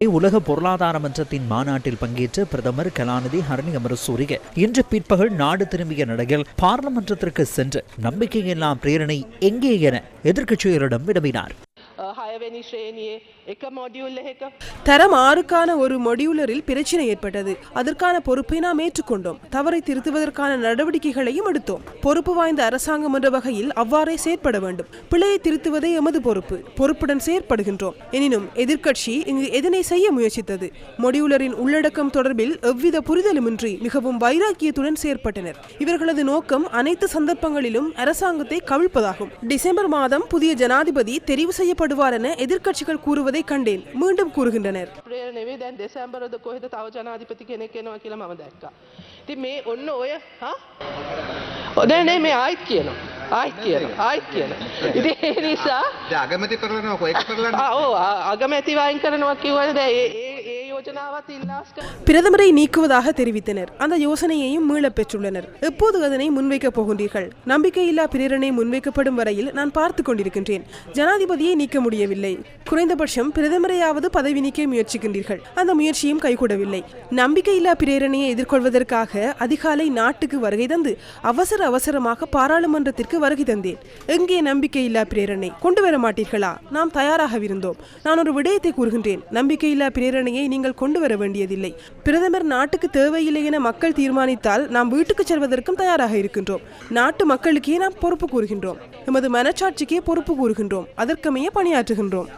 உலக பொருளாதார மன்றத்தின் மாநாட்டில் பங்கேற்ற பிரதமர் கலாநிதி ஹரணி அமரசூரிய இன்று பிற்பகல் நாடு திரும்பிய நிலையில் பாராளுமன்றத்திற்கு சென்று நம்பிக்கையெல்லாம் பிரேரணை எங்கே என எதிர்க்கட்சிகளிடம் வினவினார். தரம் 6க்கான ஒரு மொடியூலரில் பிரச்சனை ஏற்பட்டது. அதற்கான பொறுப்பை நாம் ஏற்றுக்கொண்டோம். தவறை திருத்துவதற்கான நடவடிக்கைகளையும் எடுத்தோம். பொறுப்பு வாய்ந்த அரசாங்கம் என்ற வகையில் அவ்வாறே செயற்பட வேண்டும். பிழையை திருத்துவதே எமது பொறுப்பு. பொறுப்புடன் செயற்படுகின்றோம். எனினும் எதிர்க்கட்சி இங்கு எதனை செய்ய முயற்சித்தது? மொடியூலரின் உள்ளடக்கம் தொடர்பில் எவ்வித புரிதலுமின்றி மிகவும் வைராக்கியத்துடன் செயற்பட்டனர். இவர்களது நோக்கம் அனைத்து சந்தர்ப்பங்களிலும் அரசாங்கத்தை கவிழ்ப்பதாகும். டிசம்பர் மாதம் புதிய ஜனாதிபதி தெரிவு செய்யப்படுவார் என எதிர்க்கட்சிகள் கூறுவதை கண்டேன். மீண்டும் கூறுகின்றனர். பிரதமரை நீக்குவதாக தெரிவித்தனர். அந்த யோசனையையும் மீள பெற்றுள்ளனர். எப்போது அதனை முன்வைக்கப் போகின்றீர்கள்? நம்பிக்கையில்லா பிரேரணை முன்வைக்கப்படும் வரையில் நான் பார்த்துக் கொண்டிருக்கின்றேன். ஜனாதிபதியை நீக்க முடியவில்லை. குறைந்தபட்சம் பிரதமரையாவது பதவி நீக்க முயற்சிக்கின்றீர்கள். அந்த முயற்சியும் கைகூடவில்லை. நம்பிக்கையில்லா பிரேரணையை எதிர்கொள்வதற்காக அதிகாலை நாட்டுக்கு வருகை தந்து அவசரமாக பாராளுமன்றத்திற்கு வருகை தந்தேன். எங்கே நம்பிக்கையில்லா பிரேரணை? கொண்டு வர மாட்டீர்களா? நாம் தயாராகவிருந்தோம். நான் ஒரு விடயத்தை கூறுகின்றேன். நம்பிக்கையில்லா பிரேரணையை நீங்கள் கொண்டு வர வேண்டியதில்லை. பிரதமர் நாட்டுக்கு தேவையில்லை என மக்கள் தீர்மானித்தால் நாம் வீட்டுக்கு செல்வதற்கும் தயாராக இருக்கின்றோம். நாட்டு மக்களுக்கே நாம் பொறுப்பு கூறுகின்றோம். எமது மனச்சாட்சிக்கே பொறுப்பு கூறுகின்றோம். அதற்கமைய பணியாற்றுகின்றோம்.